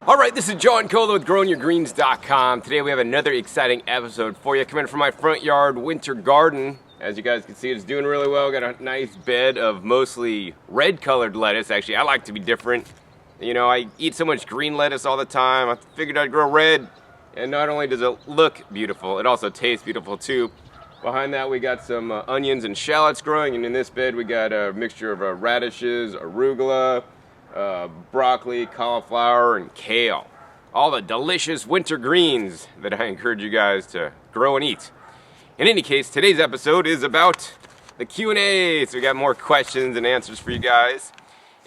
Alright, this is John Cola with growingyourgreens.com. Today we have another exciting episode for you. Coming from my front yard winter garden. As you guys can see, it's doing really well. Got a nice bed of mostly red colored lettuce. Actually, I like to be different. You know, I eat so much green lettuce all the time. I figured I'd grow red. And not only does it look beautiful, it also tastes beautiful too. Behind that we got some onions and shallots growing. And in this bed we got a mixture of radishes, arugula, broccoli, cauliflower, and kale. All the delicious winter greens that I encourage you guys to grow and eat. In any case, today's episode is about the Q&A. So we got more questions and answers for you guys.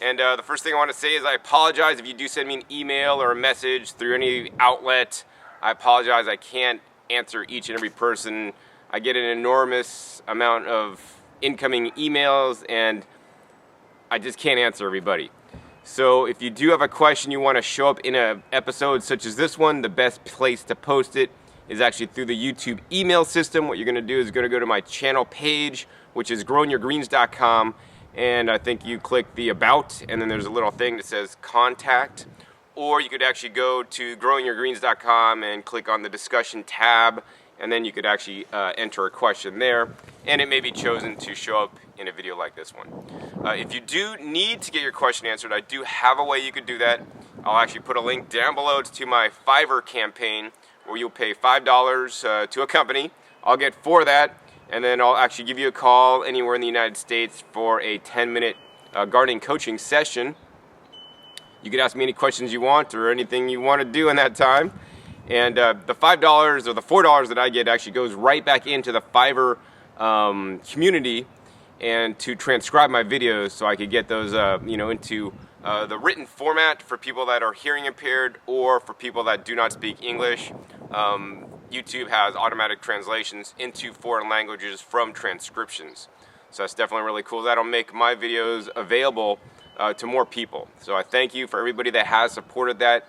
And the first thing I want to say is I apologize if you do send me an email or a message through any outlet. I apologize, I can't answer each and every person. I get an enormous amount of incoming emails and I just can't answer everybody. So if you do have a question you want to show up in an episode such as this one, the best place to post it is actually through the YouTube email system. What you're going to do is going to go to my channel page, which is growingyourgreens.com, and I think you click the About, and then there's a little thing that says Contact. Or you could actually go to growingyourgreens.com and click on the Discussion tab, and then you could actually enter a question there, and it may be chosen to show up in a video like this one. If you do need to get your question answered, I do have a way you could do that. I'll actually put a link down below to my Fiverr campaign where you'll pay $5 to a company. I'll get for that, and then I'll actually give you a call anywhere in the United States for a 10-minute gardening coaching session. You can ask me any questions you want or anything you want to do in that time. And the $5 or the $4 that I get actually goes right back into the Fiverr community and to transcribe my videos so I could get those into the written format for people that are hearing impaired or for people that do not speak English. YouTube has automatic translations into foreign languages from transcriptions. So that's definitely really cool. That'll make my videos available to more people. So I thank you for everybody that has supported that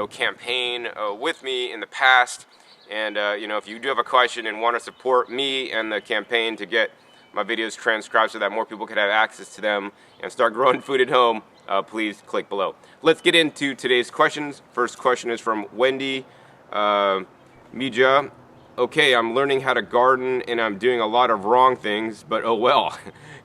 campaign with me in the past. And if you do have a question and want to support me and the campaign to get my videos transcribed so that more people can have access to them and start growing food at home, please click below. Let's get into today's questions. First question is from Wendy Mija. Okay, I'm learning how to garden and I'm doing a lot of wrong things, but oh well.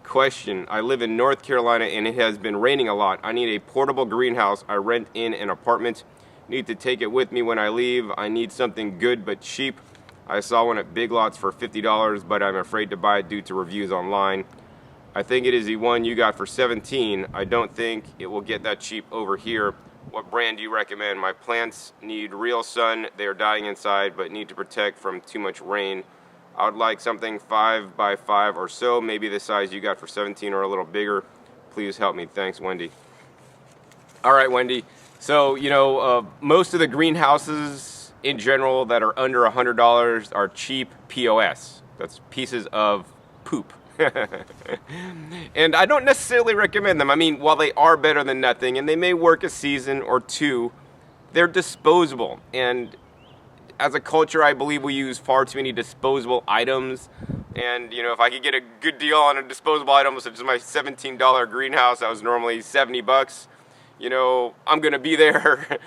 Question, I live in North Carolina and it has been raining a lot. I need a portable greenhouse. I rent in an apartment. Need to take it with me when I leave. I need something good but cheap. I saw one at Big Lots for $50, but I'm afraid to buy it due to reviews online. I think it is the one you got for $17. I don't think it will get that cheap over here. What brand do you recommend? My plants need real sun. They are dying inside, but need to protect from too much rain. I would like something 5 by 5 or so, maybe the size you got for $17 or a little bigger. Please help me. Thanks, Wendy. All right, Wendy. So, most of the greenhouses in general that are under $100 are cheap POS. That's pieces of poop. And I don't necessarily recommend them. I mean, while they are better than nothing, and they may work a season or two, they're disposable. And as a culture, I believe we use far too many disposable items. And, if I could get a good deal on a disposable item, such as my $17 greenhouse that was normally $70, I'm going to be there.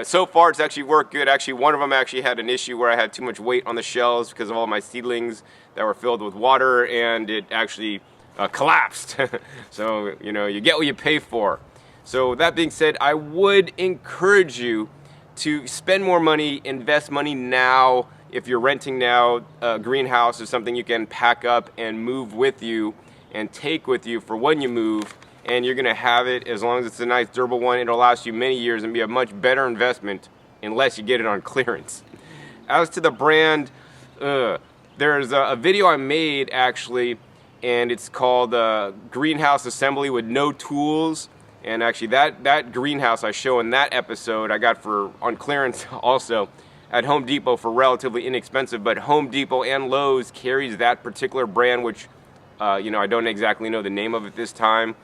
So far, it's actually worked good. Actually, one of them actually had an issue where I had too much weight on the shelves because of all my seedlings that were filled with water, and it actually collapsed. So, you get what you pay for. So that being said, I would encourage you to spend more money, invest money now. If you're renting now, a greenhouse is something you can pack up and move with you and take with you for when you move. And you're going to have it, as long as it's a nice durable one, it'll last you many years and be a much better investment unless you get it on clearance. As to the brand, there's a video I made actually, and it's called Greenhouse Assembly with No Tools. And actually that greenhouse I show in that episode I got on clearance also at Home Depot for relatively inexpensive, but Home Depot and Lowe's carries that particular brand, which I don't exactly know the name of it this time.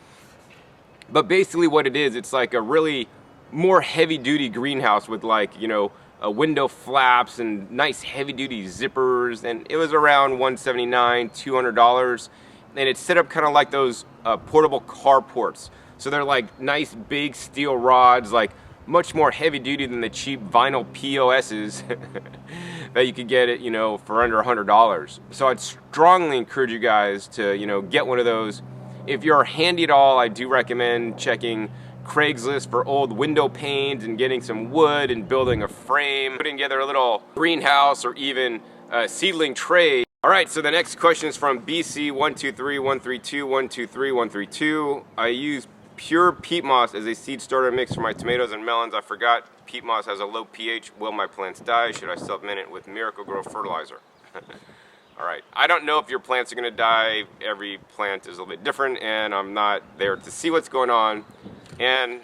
But basically what it is, it's like a really more heavy-duty greenhouse with window flaps and nice heavy-duty zippers, and it was around $179, $200, and it's set up kind of like those portable carports. So they're like nice big steel rods, like much more heavy duty than the cheap vinyl POSs that you could get it, for under $100. So I'd strongly encourage you guys to, get one of those. If you're handy at all, I do recommend checking Craigslist for old window panes and getting some wood and building a frame, putting together a little greenhouse or even a seedling tray. All right, so the next question is from BC133132123132. I use pure peat moss as a seed starter mix for my tomatoes and melons. I forgot peat moss has a low pH. Will my plants die? Should I supplement it with Miracle-Gro fertilizer? All right, I don't know if your plants are gonna die. Every plant is a little bit different, and I'm not there to see what's going on. And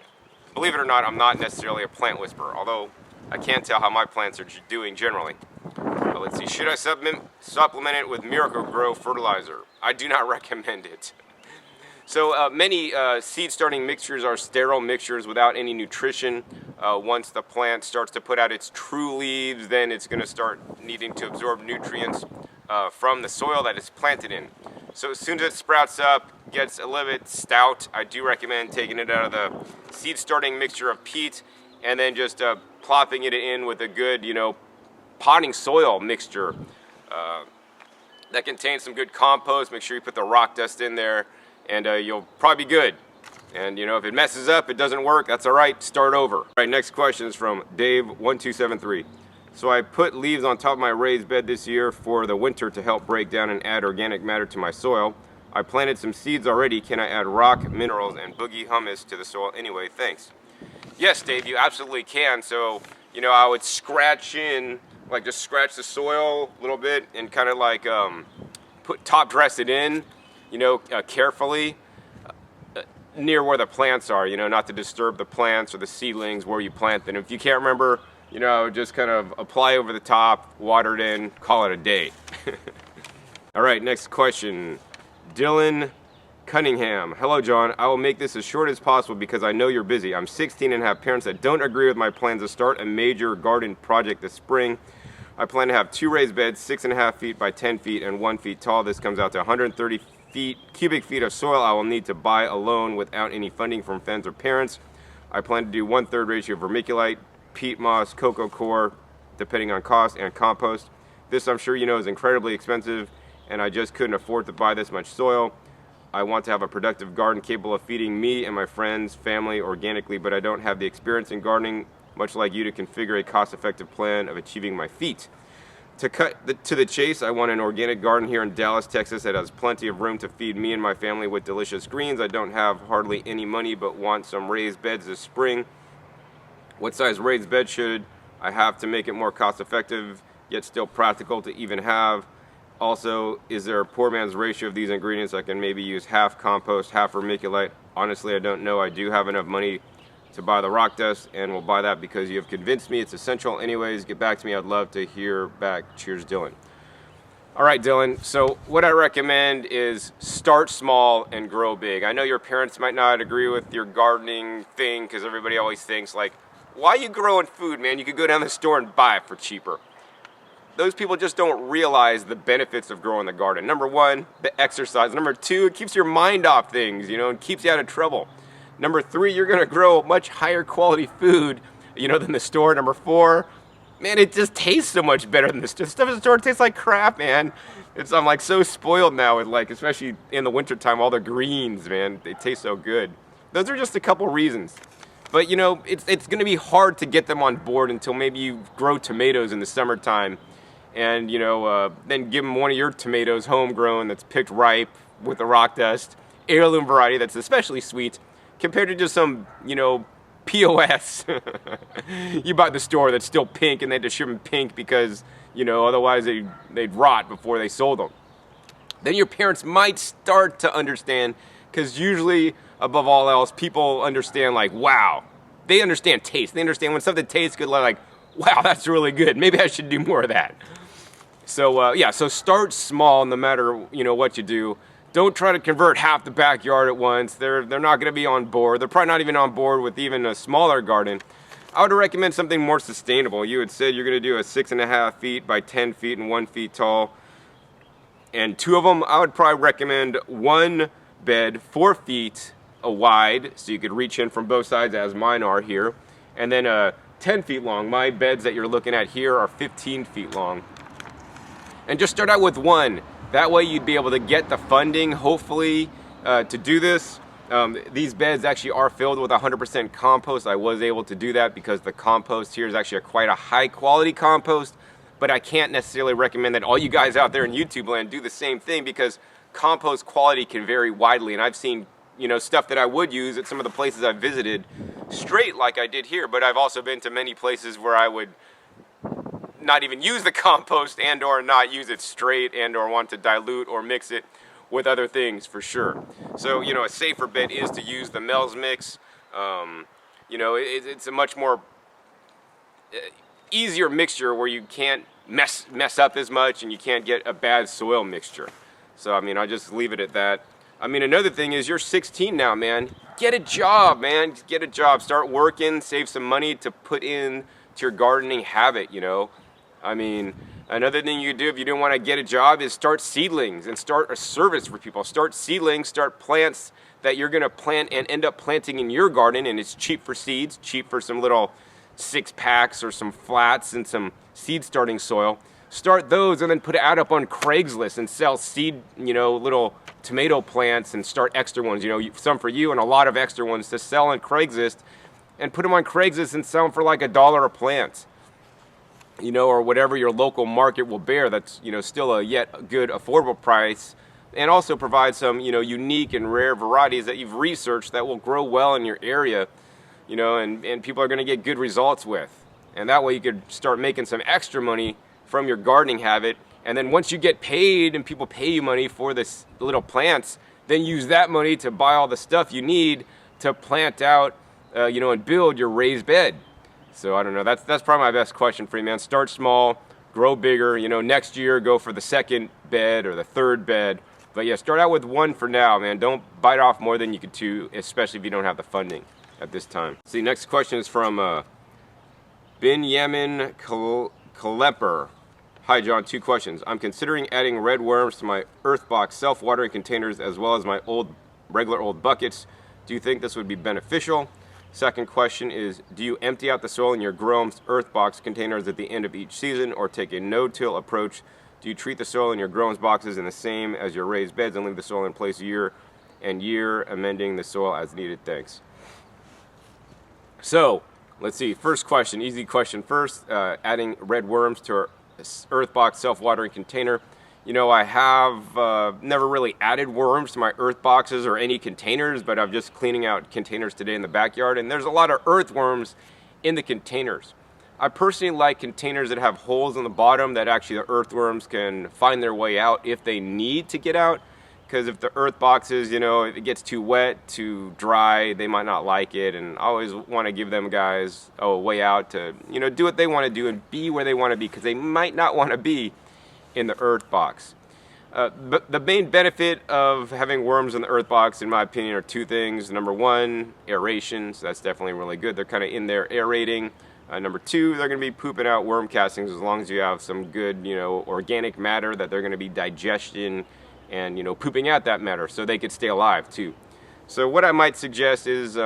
believe it or not, I'm not necessarily a plant whisperer, although I can tell how my plants are doing generally. But let's see, should I supplement it with Miracle-Gro fertilizer? I do not recommend it. So many seed starting mixtures are sterile mixtures without any nutrition. Once the plant starts to put out its true leaves, then it's going to start needing to absorb nutrients from the soil that it's planted in. So as soon as it sprouts up, gets a little bit stout, I do recommend taking it out of the seed starting mixture of peat and then just plopping it in with a good, potting soil mixture that contains some good compost. Make sure you put the rock dust in there, and you'll probably be good. And if it messes up, it doesn't work, that's all right, start over. All right, next question is from Dave1273. So I put leaves on top of my raised bed this year for the winter to help break down and add organic matter to my soil. I planted some seeds already. Can I add rock, minerals, and boogie humus to the soil anyway? Thanks. Yes, Dave, you absolutely can. So, I would scratch in, just scratch the soil a little bit and kind of top dress it in, carefully near where the plants are, not to disturb the plants or the seedlings where you plant them. If you can't remember, just kind of apply over the top, water it in, call it a day. All right, next question. Dylan Cunningham. Hello, John. I will make this as short as possible because I know you're busy. I'm 16 and have parents that don't agree with my plans to start a major garden project this spring. I plan to have 2 raised beds, 6.5 feet by 10 feet and 1 foot tall. This comes out to 130 cubic feet of soil I will need to buy alone without any funding from friends or parents. I plan to do 1/3 ratio of vermiculite, peat moss, cocoa coir, depending on cost, and compost. This, I'm sure is incredibly expensive, and I just couldn't afford to buy this much soil. I want to have a productive garden capable of feeding me and my friends, family organically, but I don't have the experience in gardening, much like you, to configure a cost-effective plan of achieving my feat. To cut to the chase, I want an organic garden here in Dallas, Texas that has plenty of room to feed me and my family with delicious greens. I don't have hardly any money, but want some raised beds this spring. What size raised bed should I have to make it more cost-effective, yet still practical to even have? Also, is there a poor man's ratio of these ingredients? I can maybe use half compost, half vermiculite. Honestly, I don't know. I do have enough money to buy the rock dust, and will buy that because you have convinced me it's essential. Anyways, get back to me. I'd love to hear back. Cheers, Dylan. All right, Dylan. So what I recommend is start small and grow big. I know your parents might not agree with your gardening thing because everybody always thinks why are you growing food, man? You could go down the store and buy it for cheaper. Those people just don't realize the benefits of growing the garden. Number 1, the exercise. Number 2, it keeps your mind off things, and keeps you out of trouble. Number 3, you're gonna grow much higher quality food, than the store. Number 4, man, it just tastes so much better than the stuff in the store. It tastes like crap, man. I'm so spoiled now with especially in the wintertime, all the greens, man, they taste so good. Those are just a couple reasons. But it's gonna be hard to get them on board until maybe you grow tomatoes in the summertime and then give them one of your tomatoes homegrown that's picked ripe with the rock dust, heirloom variety that's especially sweet, compared to just some, POS you buy at the store that's still pink, and they had to ship them pink because, otherwise they'd rot before they sold them. Then your parents might start to understand, because usually, above all else, people understand wow. They understand taste. They understand when something tastes good, wow, that's really good. Maybe I should do more of that. So, so start small no matter, what you do. Don't try to convert half the backyard at once. They're not going to be on board. They're probably not even on board with even a smaller garden. I would recommend something more sustainable. You had said you're going to do a 6.5 feet by 10 feet and 1 foot tall. And 2 of them, I would probably recommend 1 bed 4 feet wide, so you could reach in from both sides as mine are here. and then 10 feet long. My beds that you're looking at here are 15 feet long. And just start out with one. That way you'd be able to get the funding, hopefully, to do this. These beds actually are filled with 100% compost. I was able to do that because the compost here is actually quite a high quality compost, but I can't necessarily recommend that all you guys out there in YouTube land do the same thing, because compost quality can vary widely. And I've seen, you know, stuff that I would use at some of the places I've visited straight like I did here, but I've also been to many places where I would not even use the compost and or not use it straight and or want to dilute or mix it with other things for sure. So, you know, a safer bet is to use the Mel's mix. You know, it's a much more easier mixture where you can't mess up as much and you can't get a bad soil mixture. So, I mean, I'll just leave it at that. I mean, another thing is you're 16 now, man. Get a job, man. Get a job. Start working, save some money to put in to your gardening habit, you know. I mean, another thing you do if you don't want to get a job is start seedlings and start a service for people. Start seedlings, start plants that you're going to plant and end up planting in your garden, and it's cheap for seeds, cheap for some little 6-packs or some flats and some seed starting soil. Start those and then put it out up on Craigslist and sell seed, you know, little tomato plants, and start extra ones, you know, some for you and a lot of extra ones to sell on Craigslist, and put them on Craigslist and sell them for like $1 a plant. You know, or whatever your local market will bear. That's, you know, still a yet good affordable price, and also provide some, you know, unique and rare varieties that you've researched that will grow well in your area, you know, and people are going to get good results with. And that way you could start making some extra money from your gardening habit. And then once you get paid and people pay you money for this little plants, then use that money to buy all the stuff you need to plant out, you know, and build your raised bed. So I don't know, that's probably my best question for you, man. Start small, grow bigger, you know, next year go for the second bed or the third bed. But yeah, start out with one for now, man. Don't bite off more than you could chew, especially if you don't have the funding at this time. See, next question is from Benjamin Klepper. Hi John, 2 questions. I'm considering adding red worms to my earthbox self-watering containers as well as my regular old buckets. Do you think this would be beneficial? Second question is, do you empty out the soil in your growums earthbox containers at the end of each season, or take a no-till approach? Do you treat the soil in your growums boxes in the same as your raised beds and leave the soil in place year and year, amending the soil as needed? Thanks. So, let's see. First question, easy question first. Adding red worms to our earthbox self-watering container. You know, I have never really added worms to my earth boxes or any containers, but I'm just cleaning out containers today in the backyard, and there's a lot of earthworms in the containers. I personally like containers that have holes in the bottom that actually the earthworms can find their way out if they need to get out, because if the earth boxes, you know, if it gets too wet, too dry, they might not like it, and I always want to give them guys a way out to, you know, do what they want to do and be where they want to be, because they might not want to be in the earth box. But the main benefit of having worms in the earth box, in my opinion, are 2 things. Number 1, aeration, so that's definitely really good. They're kind of in there aerating. Number 2, they're going to be pooping out worm castings as long as you have some good, you know, organic matter that they're going to be digesting and, you know, pooping out that matter so they could stay alive too. So what I might suggest is you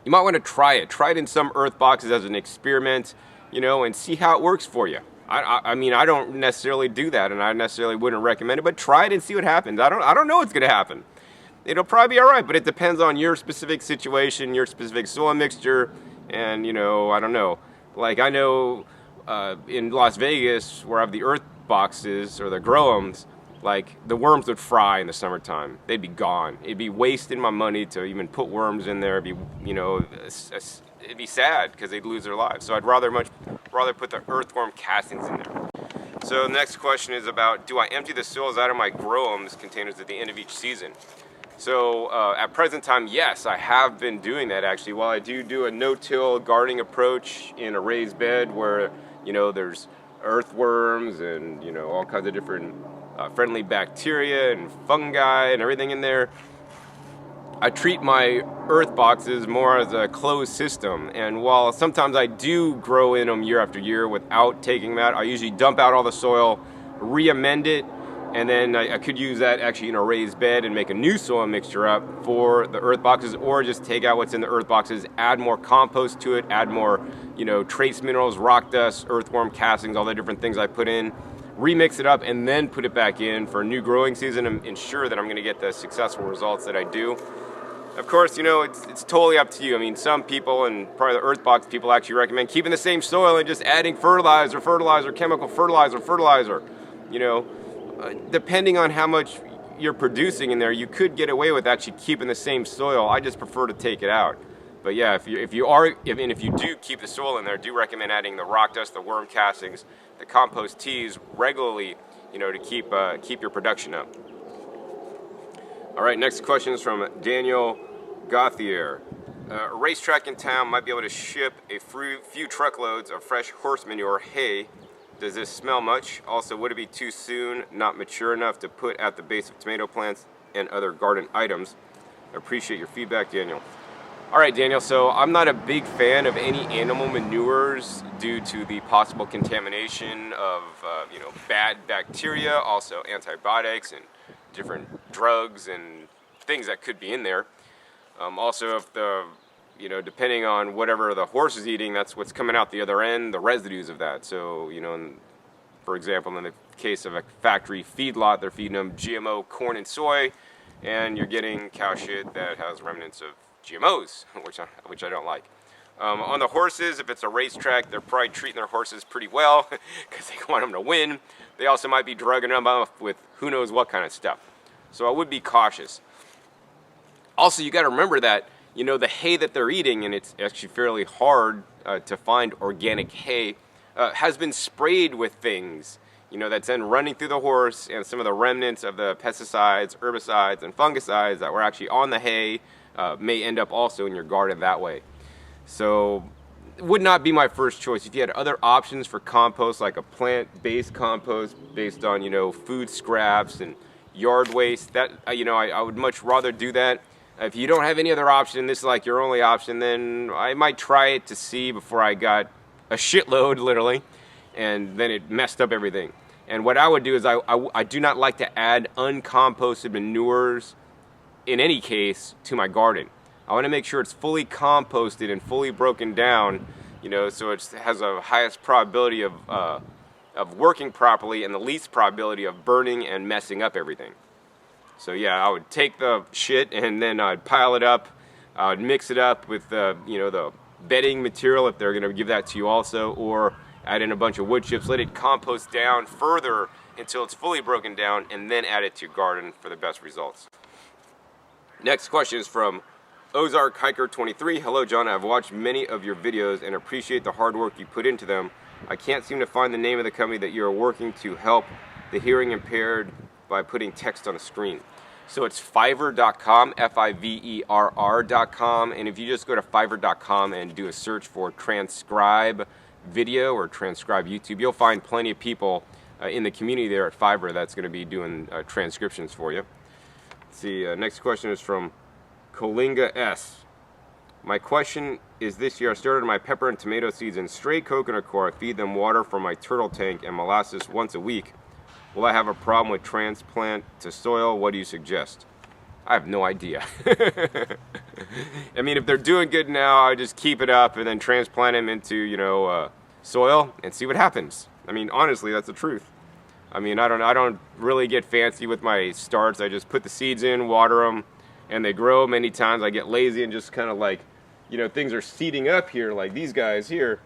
might want to try it. Try it in some earth boxes as an experiment, you know, and see how it works for you. I mean, I don't necessarily do that, and I necessarily wouldn't recommend it, but try it and see what happens. I don't know what's going to happen. It'll probably be all right, but it depends on your specific situation, your specific soil mixture, and, you know, I don't know. Like, I know in Las Vegas, where I have the earth boxes, or the growums, like, the worms would fry in the summertime. They'd be gone. It'd be wasting my money to even put worms in there. It'd be, you know, it'd be sad because they'd lose their lives. So I'd rather put the earthworm castings in there. So the next question is about, do I empty the soils out of my growums containers at the end of each season? So at present time, yes, I have been doing that actually. While I do a no-till gardening approach in a raised bed where, you know, there's earthworms and, you know, all kinds of different friendly bacteria and fungi and everything in there, I treat my earth boxes more as a closed system. And while sometimes I do grow in them year after year without taking them out, I usually dump out all the soil, re-amend it, And then I could use that actually in a raised bed and make a new soil mixture up for the earth boxes, or just take out what's in the earth boxes, add more compost to it, add more, trace minerals, rock dust, earthworm castings, all the different things I put in, remix it up, and then put it back in for a new growing season and ensure that I'm going to get the successful results that I do. Of course, it's totally up to you. I mean, some people, and probably the earth box people, actually recommend keeping the same soil and just adding fertilizer, chemical fertilizer. Depending on how much you're producing in there, you could get away with actually keeping the same soil. I just prefer to take it out. But yeah, if you do keep the soil in there, do recommend adding the rock dust, the worm castings, the compost teas regularly, to keep your production up. All right, next question is from Daniel Gauthier. A racetrack in town might be able to ship a few truckloads of fresh horse manure hay. Does this smell much? Also, would it be too soon, not mature enough to put at the base of tomato plants and other garden items? I appreciate your feedback, Daniel. All right, Daniel, so I'm not a big fan of any animal manures due to the possible contamination of, bad bacteria, also antibiotics and different drugs and things that could be in there. Also, if depending on whatever the horse is eating, that's what's coming out the other end, the residues of that. So, for example, in the case of a factory feedlot, they're feeding them GMO corn and soy, and you're getting cow shit that has remnants of GMOs, which I don't like. On the horses, if it's a racetrack, they're probably treating their horses pretty well because they want them to win. They also might be drugging them up with who knows what kind of stuff. So I would be cautious. Also, you got to remember that the hay that they're eating, and it's actually fairly hard to find organic hay, has been sprayed with things, that's then running through the horse, and some of the remnants of the pesticides, herbicides, and fungicides that were actually on the hay may end up also in your garden that way. So it would not be my first choice. If you had other options for compost, like a plant-based compost based on, food scraps and yard waste, that, I would much rather do that. If you don't have any other option, this is like your only option, then I might try it to see before I got a shitload, literally, and then it messed up everything. And what I would do is I do not like to add uncomposted manures in any case to my garden. I want to make sure it's fully composted and fully broken down, so it has a highest probability of working properly and the least probability of burning and messing up everything. So yeah, I would take the shit and then I'd pile it up. I would mix it up with the bedding material if they're going to give that to you also, or add in a bunch of wood chips, let it compost down further until it's fully broken down, and then add it to your garden for the best results. Next question is from Ozark Hiker 23. Hello, John. I've watched many of your videos and appreciate the hard work you put into them. I can't seem to find the name of the company that you're working to help the hearing impaired by putting text on a screen. So it's Fiverr.com, Fiverr.com, and if you just go to Fiverr.com and do a search for transcribe video or transcribe YouTube, you'll find plenty of people in the community there at Fiverr that's going to be doing transcriptions for you. Let's see, next question is from Kolinga S. My question is, this year I started my pepper and tomato seeds in stray coconut coir. I feed them water from my turtle tank and molasses once a week. Will I have a problem with transplant to soil? What do you suggest? I have no idea. I mean, if they're doing good now, I just keep it up and then transplant them into, soil and see what happens. I mean, honestly, that's the truth. I mean, I don't really get fancy with my starts. I just put the seeds in, water them, and they grow. Many times I get lazy and just kind of like, things are seeding up here, like these guys here.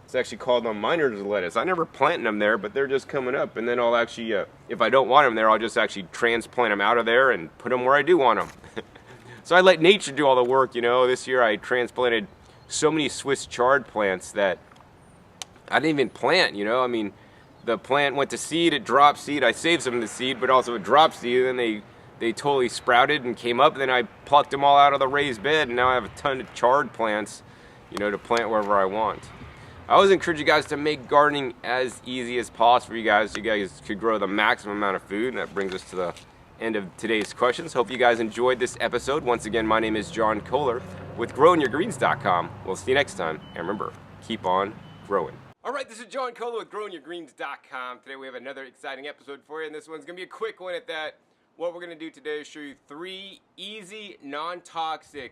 It's actually called miner's lettuce. I never plant them there, but they're just coming up. And then I'll actually, if I don't want them there, I'll just actually transplant them out of there and put them where I do want them. So I let nature do all the work, This year I transplanted so many Swiss chard plants that I didn't even plant, I mean, the plant went to seed, it dropped seed. I saved some of the seed, but also it dropped seed. And then they totally sprouted and came up. And then I plucked them all out of the raised bed. And now I have a ton of chard plants, to plant wherever I want. I always encourage you guys to make gardening as easy as possible for you guys. So you guys could grow the maximum amount of food. And that brings us to the end of today's questions. Hope you guys enjoyed this episode. Once again, my name is John Kohler with growingyourgreens.com. We'll see you next time. And remember, keep on growing. Alright, this is John Colo with growingyourgreens.com. Today we have another exciting episode for you, and this one's going to be a quick one at that. What we're going to do today is show you 3 easy, non-toxic